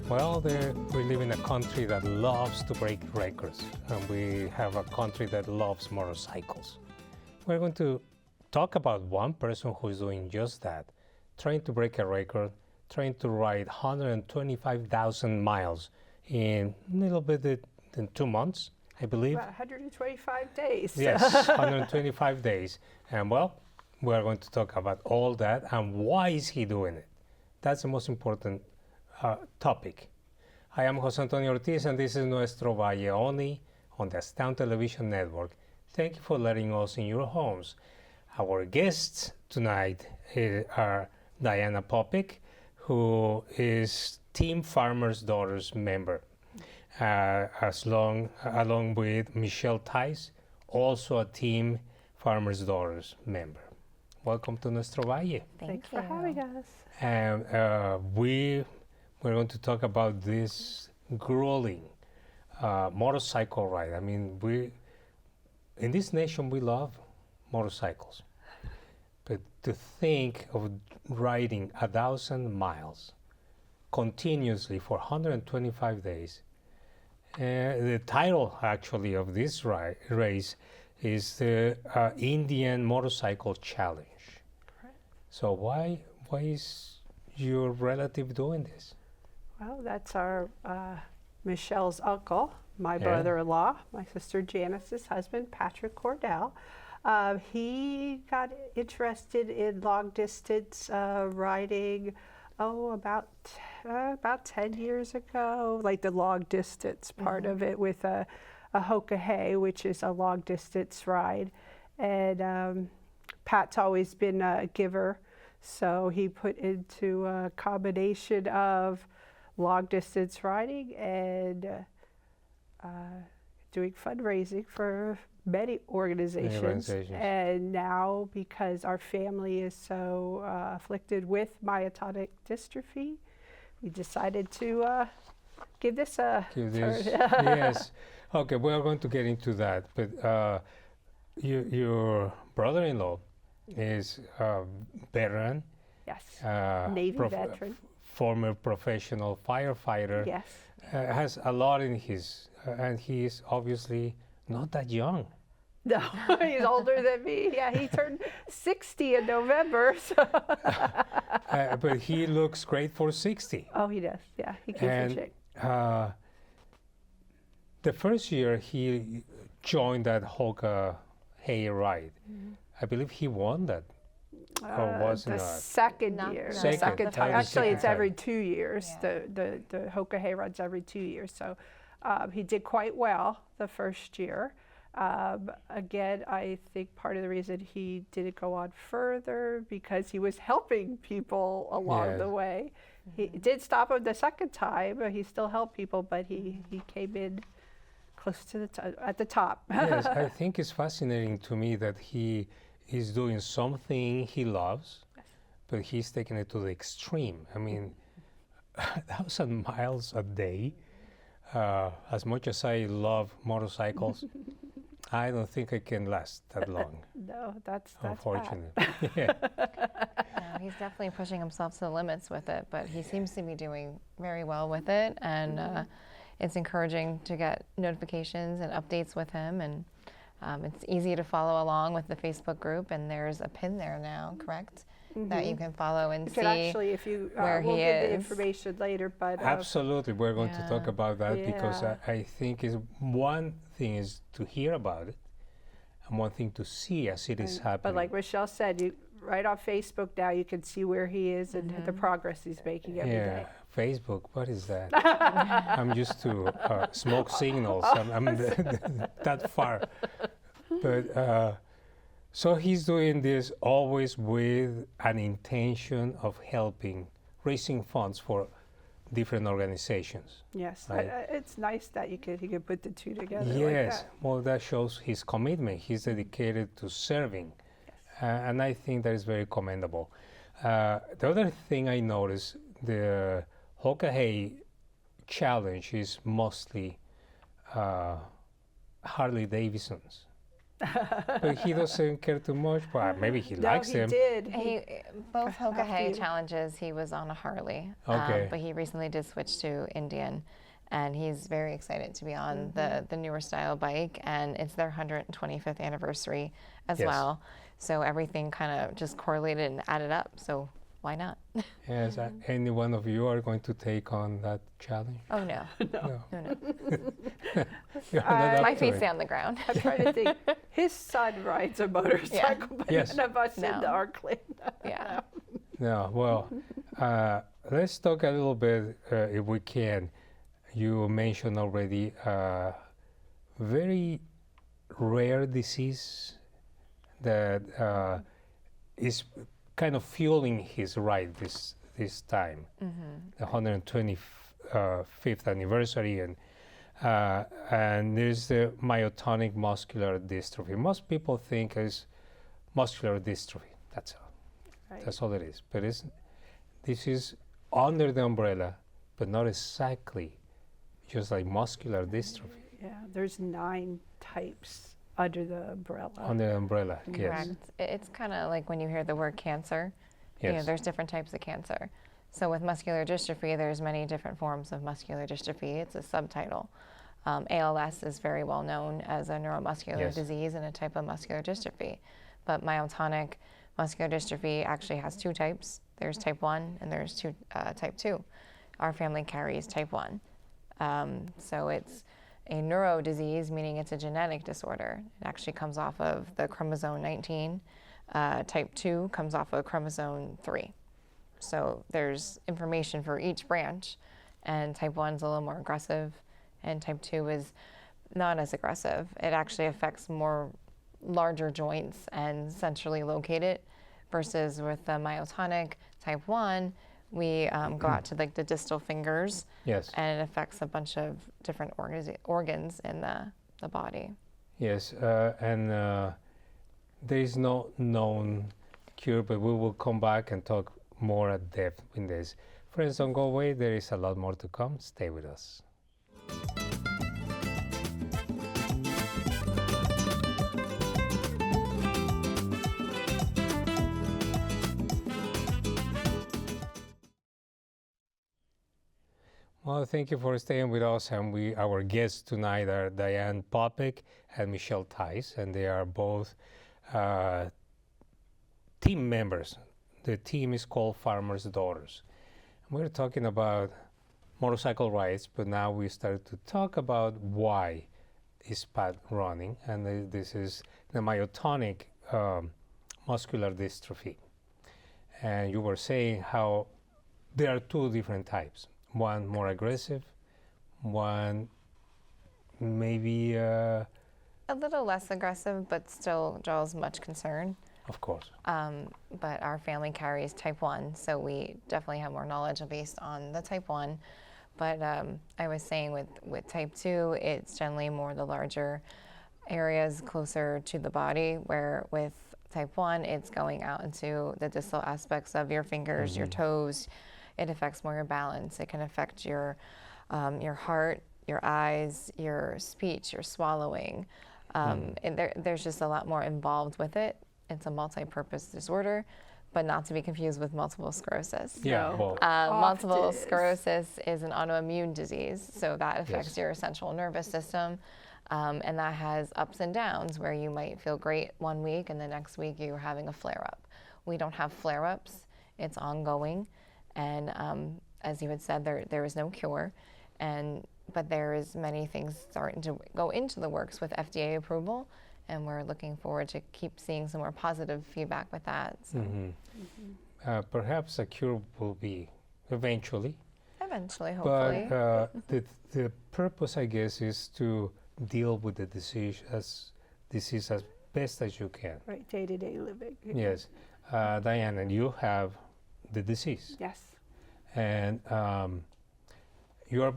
Well, we live in a country that loves to break records, and we have a country that loves motorcycles. We're going to talk about one person who's doing just that, trying to break a record, trying to ride 125,000 miles in a little bit than 2 months, I believe. About 125 days. Yes, 125 days. And well, we're going to talk about all that and why is he doing it. That's the most important topic. I am Jose Antonio Ortiz, and this is Nuestro Valle only on the Astound television network. Thank you for letting us in your homes. Our guests tonight are Diana Popik, who is Team Farmers' Daughters member, along with Michelle Tice, also a Team Farmers' Daughters member. Welcome to Nuestro Valle. Thanks for having us. And we're going to talk about this grueling motorcycle ride. I mean, in this nation, we love motorcycles. But to think of riding 1,000 miles continuously for 125 days, the title actually of this race is the Indian Motorcycle Challenge. Correct. So why is your relative doing this? Well, that's our Michelle's uncle, my brother-in-law, my sister Janice's husband, Patrick Cornell. He got interested in long distance riding, about 10 years ago, like the long distance part of it with a Hoka Hey, which is a long distance ride. And Pat's always been a giver, so he put into a combination of long distance riding and doing fundraising for many organizations. And now, because our family is so afflicted with myotonic dystrophy, we decided to give this a turn. Yes. Okay, we are going to get into that. But your brother-in-law is a veteran. Yes, Navy veteran. Former professional firefighter. Yes. Has a lot in his, and he is obviously not that young. No, he's older than me. Yeah, he turned 60 in November. So. But he looks great for 60. Oh, he does. Yeah, he keeps in shape. The first year he joined that Hoka Hey ride, I believe he won that. Or was the not? second year. Second time. Actually, it's every 2 years. Yeah. The Hoka Hey runs every 2 years. So he did quite well the first year. Again, I think part of the reason he didn't go on further because he was helping people along the way. He did stop him the second time, but he still helped people, but he came in close to at the top. Yes, I think it's fascinating to me that he is doing something he loves, but he's taking it to the extreme. I mean, 1,000 miles a day, as much as I love motorcycles, I don't think I can last that long. No, that's unfortunate. Yeah, he's definitely pushing himself to the limits with it, but he seems to be doing very well with it, and it's encouraging to get notifications and updates with him, and it's easy to follow along with the Facebook group, and there's a pin there now, correct? That you can follow and see actually, if you, where we'll he give is. the information later, but absolutely, we're going to talk about that because I think one thing is to hear about it, and one thing to see as it is happening. But like Michelle said, right on Facebook now, you can see where he is and the progress he's making every day. Facebook, what is that? I'm used to smoke signals. I'm that far. But so he's doing this always with an intention of helping, raising funds for different organizations. Yes, right? It's nice that he could put the two together. Yes, like that. well, that shows his commitment. He's dedicated to serving, and I think that is very commendable. The other thing I noticed, the Hoka Hey challenge is mostly Harley Davidsons. but he doesn't care too much. But maybe he likes he them. did. Both Hoka after Hey you- challenges, he was on a Harley, Okay. but he recently did switch to Indian, and he's very excited to be on the newer style bike, and it's their 125th anniversary as Yes. well. So everything kind of just correlated and added up. So why not? Yes, any one of you are going to take on that challenge? Oh no, No. no. You're not up My to feet it. stay on the ground. I'm trying to think. His son rides a motorcycle, but Yes. none of us in No. the Arcland. Yeah. No, well, let's talk a little bit, if we can. You mentioned already very rare disease that is kind of fueling his ride this time, the 125th anniversary, and there's the myotonic muscular dystrophy. Most people think it's muscular dystrophy. That's all. Right. That's all it is. But this is under the umbrella, but not exactly just like muscular dystrophy. Yeah, there's 9 types under the umbrella. Under the umbrella, yes. Correct. It's kind of like when you hear the word cancer. You know, Yes. there's different types of cancer. So with muscular dystrophy, there's many different forms of muscular dystrophy. It's a subtitle. ALS is very well known as a neuromuscular Yes. disease and a type of muscular dystrophy. But myotonic muscular dystrophy actually has 2 types. There's type 1 and there's type 2. Our family carries type 1. So it's a neuro disease, meaning it's a genetic disorder. It actually comes off of the chromosome 19. Type 2 comes off of chromosome 3. So there's information for each branch, and type 1 is a little more aggressive, and type 2 is not as aggressive. It actually affects more larger joints and centrally located, versus with the myotonic type 1, we go out to like the distal fingers, Yes. and it affects a bunch of different organs in the body. Yes, and there is no known cure, but we will come back and talk more at depth in this. Friends, don't go away. There is a lot more to come. Stay with us. Well, thank you for staying with us. And our guests tonight are Diane Popek and Michelle Tice, and they are both team members. The team is called Farmers' Daughters. And we're talking about motorcycle rides, but now we started to talk about why is Pat running, and this is the myotonic muscular dystrophy. And you were saying how there are 2 different types. One more aggressive, one maybe, A little less aggressive, but still draws much concern. of course. But our family carries type 1, so we definitely have more knowledge based on the type 1. But I was saying with type 2, it's generally more the larger areas closer to the body, where with type 1, it's going out into the distal aspects of your fingers, your toes. It affects more your balance. It can affect your heart, your eyes, your speech, your swallowing. And there's just a lot more involved with it. It's a multi-purpose disorder, but not to be confused with multiple sclerosis. Yeah, No. well, Multiple Oft is. sclerosis is an autoimmune disease, so that affects Yes. your central nervous system, and that has ups and downs where you might feel great one week and the next week you're having a flare-up. We don't have flare-ups. It's ongoing, and as you had said, there is no cure, but there is many things starting to go into the works with FDA approval, and we're looking forward to keep seeing some more positive feedback with that. So perhaps a cure will be eventually. eventually, hopefully. But the purpose, I guess, is to deal with the disease as best as you can. Right, day-to-day living. Yes. Diana, you have the disease. Yes. And you're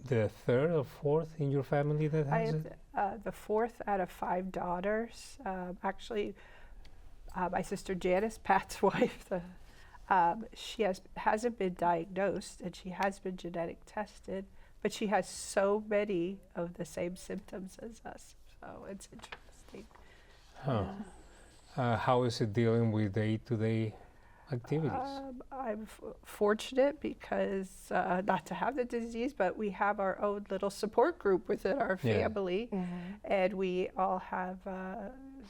the 3rd or 4th in your family that I has have it? the 4th out of 5 daughters. Actually, my sister Janice, Pat's wife, she hasn't been diagnosed, and she has been genetic tested, but she has so many of the same symptoms as us. So it's interesting. firefighting. Huh. How is it dealing with day-to-day activities? I'm fortunate because not to have the disease, but we have our own little support group within our family, and we all have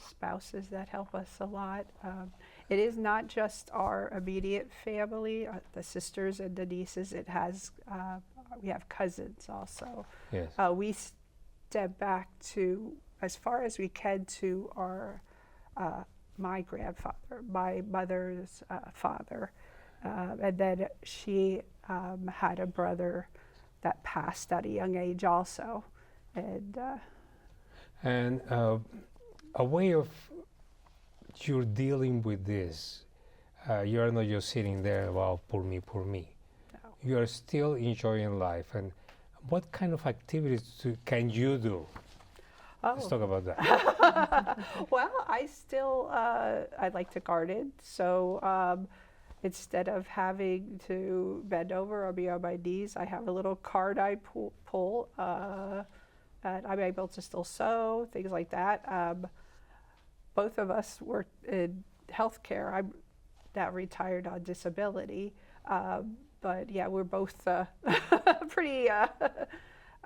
spouses that help us a lot. It is not just our immediate family, the sisters and the nieces. It has we have cousins also. Yes. We step back to as far as we can to our my grandfather, my mother's father, and then she had a brother that passed at a young age also, and a way of you're dealing with this. You are not just sitting there, well, poor me, poor me. No. You are still enjoying life. And what kind of activities can you do? Let's talk about that. Well, I still I like to garden, so instead of having to bend over or be on my knees, I have a little card I pull, and I'm able to still sew, things like that. Both of us worked in healthcare. I'm now retired on disability, but yeah, we're both pretty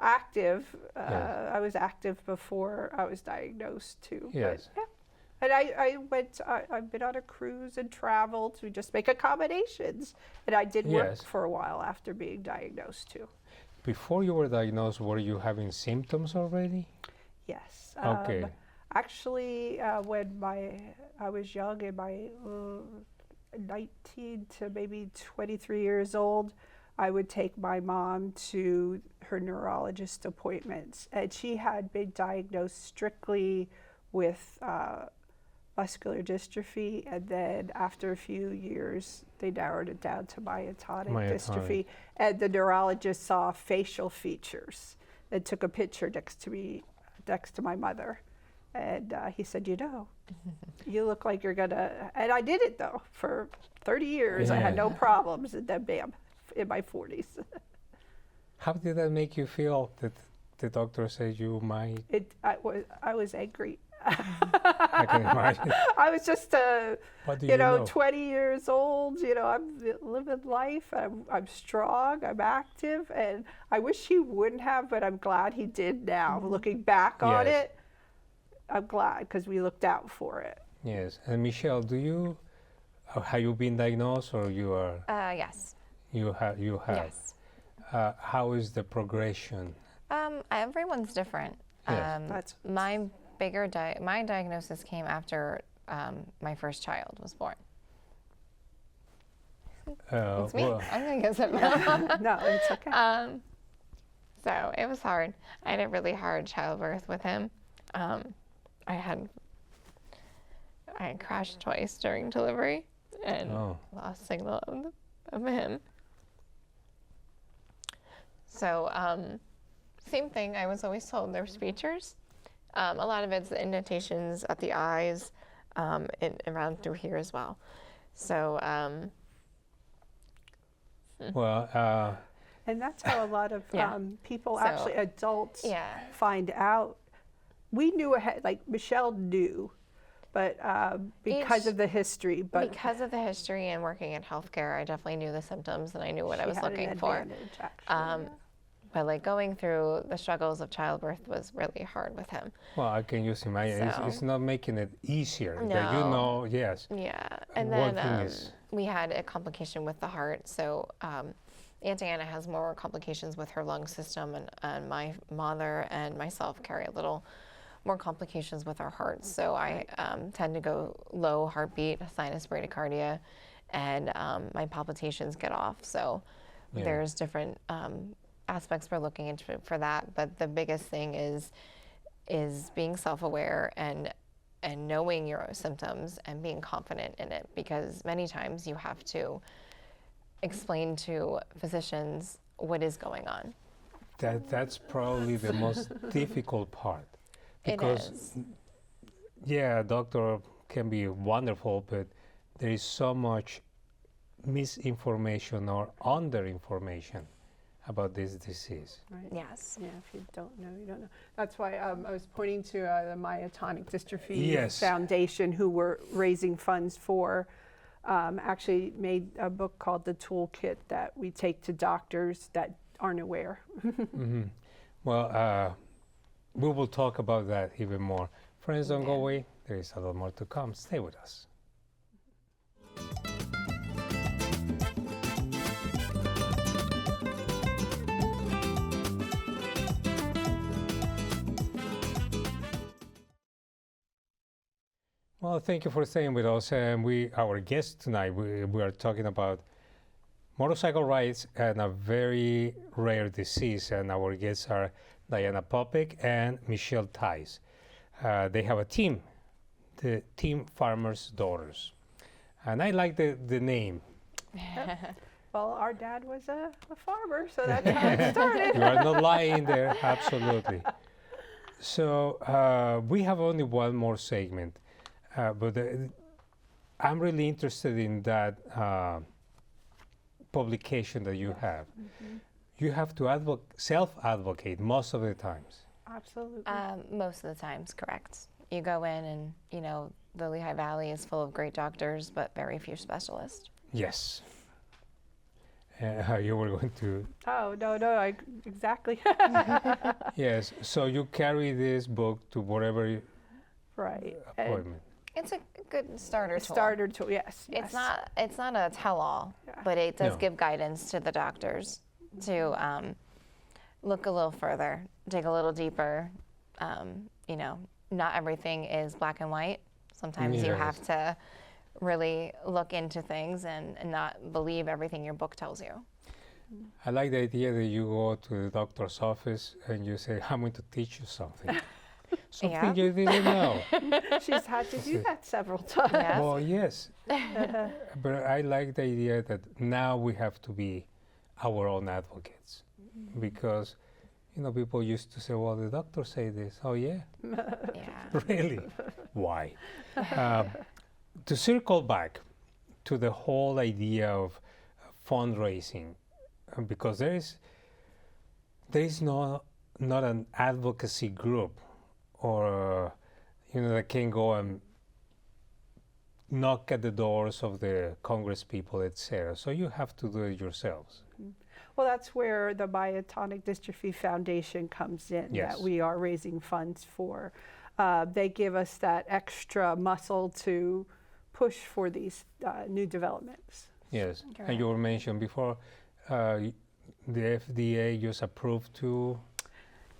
active. Yes. I was active before I was diagnosed too. Yes. But, yeah. And I've been on a cruise and traveled to just make accommodations. And I did work Yes. for a while after being diagnosed too. Before you were diagnosed, were you having symptoms already? Yes. Okay. Actually, when I was young, in my 19 to maybe 23 years old, I would take my mom to her neurologist appointments, and she had been diagnosed strictly with muscular dystrophy, and then after a few years, they narrowed it down to myotonic dystrophy, and the neurologist saw facial features and took a picture next to my mother. And he said, you look like you're gonna, and I did it though, for 30 years. I had no problems, and then bam, in my 40s. How did that make you feel that the doctor said you might? I was angry. I can imagine. I was just, What do you know? 20 years old, I'm living life, I'm strong, I'm active, and I wish he wouldn't have, but I'm glad he did now. Looking back on it, I'm glad, because we looked out for it. Yes. And Michelle, have you been diagnosed, or you are? Yes. You have. Yes. How is the progression? Everyone's different. Yes. My diagnosis came after my first child was born. It's me. Well, I'm gonna guess it. No, it's okay. So it was hard. I had a really hard childbirth with him. I had crashed twice during delivery and lost signal of him. So same thing. I was always told there's features. A lot of it's the indentations at the eyes, and around through here as well. So. And that's how a lot of people, actually adults, find out. We knew ahead, like Michelle knew, but because of the history. But because of the history and working in healthcare, I definitely knew the symptoms and I knew what I was looking for. But like going through the struggles of childbirth was really hard with him. Well, I can use imagine. It's not making it easier. No. That yes. Yeah, and then we had a complication with the heart. So Aunt Anna has more complications with her lung system, and my mother and myself carry a little more complications with our hearts. So I tend to go low heartbeat, sinus bradycardia, and my palpitations get off. So there's different aspects we're looking into for that. But the biggest thing is being self-aware and knowing your symptoms and being confident in it, because many times you have to explain to physicians what is going on. That's probably the most difficult part. Because, a doctor can be wonderful, but there is so much misinformation or underinformation about this disease. Right. Yes. Yeah, if you don't know, you don't know. That's why I was pointing to the Myotonic Dystrophy Yes. Foundation, who we're raising funds for. Actually made a book called The Toolkit that we take to doctors that aren't aware. Well, we will talk about that even more. Friends, don't go away. There is a lot more to come. Stay with us. Well, thank you for staying with us. And our guest tonight, we are talking about motorcycle rides and a very rare disease. And our guests are Diana Popek and Michelle Tice. They have a team, the Team Farmers' Daughters. And I like the name. Well, our dad was a farmer, so that's how it started. You are not lying there, absolutely. So we have only one more segment. But I'm really interested in that publication that you have. You have to self-advocate most of the times. Absolutely. Most of the times, correct. You go in and, you know, the Lehigh Valley is full of great doctors, but very few specialists. Yes. You were going to... Oh, no, exactly. Yes, so you carry this book to whatever Right. appointment. It's a good starter tool. Starter tool, yes. It's not a tell-all, Yeah. but it does No. give guidance to the doctors to look a little further, dig a little deeper. You know, not everything is black and white. Sometimes you have to really look into things and not believe everything your book tells you. I like the idea that you go to the doctor's office and you say, I'm going to teach you something. Something you didn't know. She's had to do that several times. Yes. Well, yes. But I like the idea that now we have to be our own advocates. Because, you know, people used to say, well, the doctor say this. Oh, yeah? Yeah. Really? Why? To circle back to the whole idea of fundraising, because there is not an advocacy group or you know that can go and knock at the doors of the Congress people, etc. So you have to do it yourselves. Well, that's where the Myotonic Dystrophy Foundation comes in, Yes. that we are raising funds for. They give us that extra muscle to push for these new developments. Yes, Correct. and you were mentioned before, the FDA just approved to.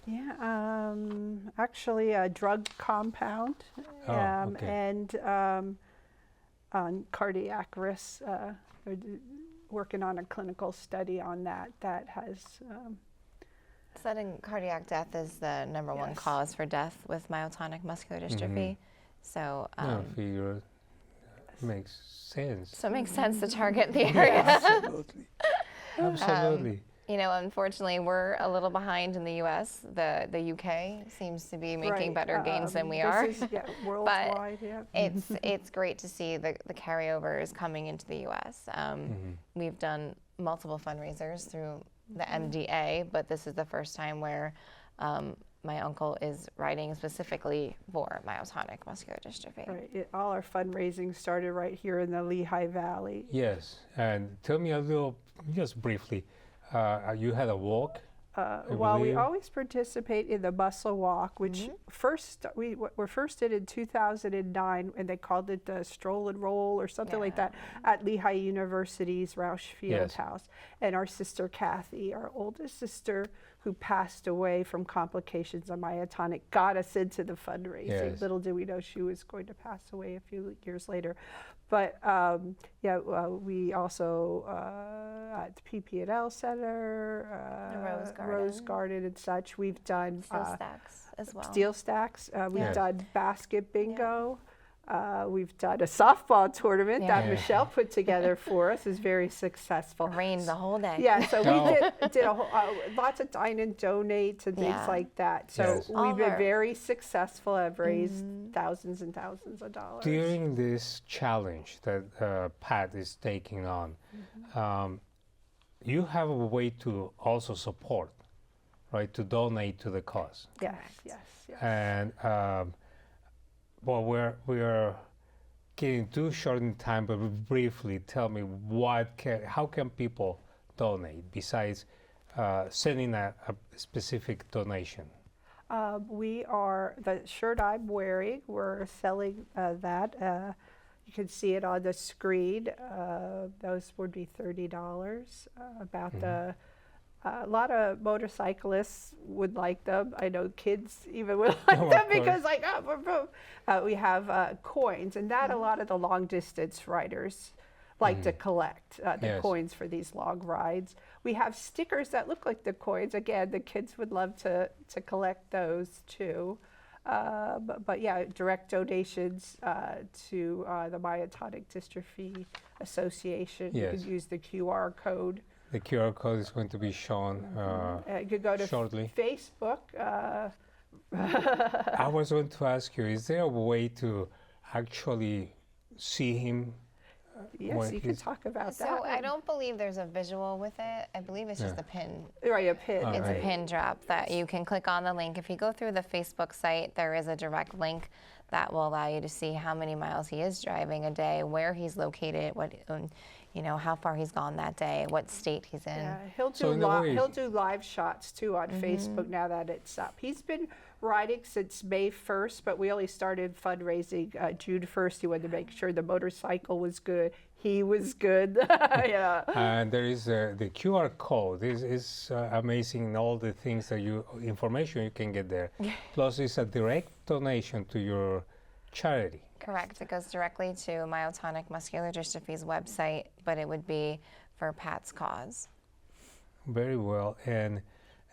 Yeah, actually a drug compound Okay. and on cardiac risks. We're working on a clinical study on that has Sudden cardiac death is the number one Yes. cause for death with myotonic muscular dystrophy. So, No, figure makes sense. so it makes sense to target the area. Absolutely. Absolutely. You know, unfortunately, we're a little behind in the U.S. The UK seems to be making better gains than we are. This is, worldwide, yeah. It's great to see the carryovers coming into the U.S. We've done multiple fundraisers through the MDA, but this is the first time where my uncle is writing specifically for myotonic muscular dystrophy. Right. All our fundraising started right here in the Lehigh Valley. Yes, and tell me a little, just briefly, you had a walk? Well, we always participate in the Muscle Walk, which we first did in 2009, and they called it the Stroll and Roll or something like that at Lehigh University's Roush Field House. And our sister Kathy, our oldest sister, who passed away from complications of myotonic, got us into the fundraising. Yes. Little did we know she was going to pass away a few years later. But we also at the PP&L Center, Rose Garden and such. We've done Steel stacks as well. steel stacks. We've Yes. done basket bingo. We've done a softball tournament that Michelle put together for us. Is very successful. Rained the whole day. Yeah, so we did a whole, lots of dine and donates and things like that. So Yes. we've been very successful. I've raised thousands and thousands of dollars. During this challenge that Pat is taking on, you have a way to also support, right? To donate to the cause. Yes, yes, yes. And well, we're getting too short in time, but briefly tell me how can people donate besides sending a specific donation? We are, the shirt I'm wearing, we're selling that. You can see it on the screen. Those would be $30. A lot of motorcyclists would like them. I know kids even would like them because like, we have coins, and that a lot of the long distance riders like to collect the coins for these long rides. We have stickers that look like the coins. Again, the kids would love to collect those too. But yeah, direct donations to the Myotonic Dystrophy Association. You can use the QR code. The QR code is going to be shown you could go to shortly. Facebook. I was going to ask you, is there a way to actually see him? Yes, you can talk about that. So I don't believe there's a visual with it. I believe it's just a pin. Right, a pin. It's a pin drop that you can click on the link. If you go through the Facebook site, there is a direct link that will allow you to see how many miles he is driving a day, where he's located, what how far he's gone that day, what state he's in. Yeah, he'll do live shots too on Facebook now that it's up. He's been riding since May 1st, but we only started fundraising June 1st. He wanted to make sure the motorcycle was good. He was good. Yeah. And there is the QR code. Is amazing, all the things information you can get there. Plus, it's a direct donation to your charity. Correct. It goes directly to Myotonic Muscular Dystrophy's website, but it would be for Pat's cause. Very well. And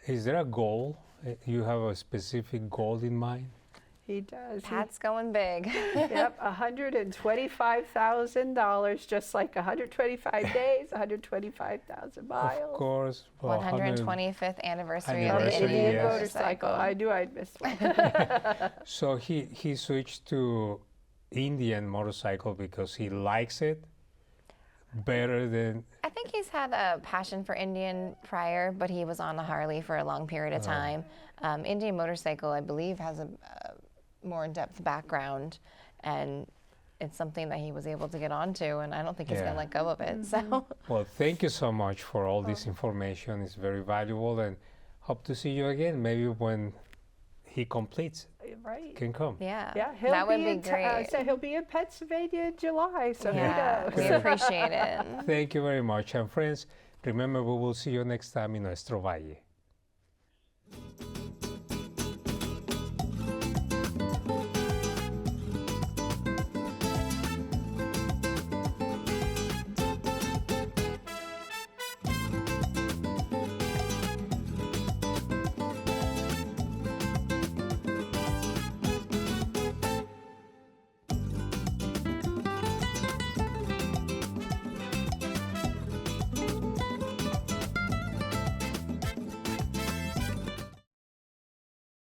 is there a goal? You have a specific goal in mind? He does. Pat's going big. Yep, $125,000, just like 125 days, 125,000 miles. Of course. Well, 125th anniversary of the the Indian motorcycle. I knew I'd missed one. So he switched to Indian motorcycle because he likes it better than... I think he's had a passion for Indian prior, but he was on a Harley for a long period of time. Indian motorcycle, I believe, has a more in-depth background, and it's something that he was able to get onto, and I don't think he's going to let go of it. So. Well, thank you so much for all this information. It's very valuable, and hope to see you again, maybe when he completes. Right. Can come. Yeah. Yeah, that would be great. So he'll be in Pennsylvania in July, so who knows? We appreciate it. Thank you very much. And friends, remember, we will see you next time in Nuestro Valle.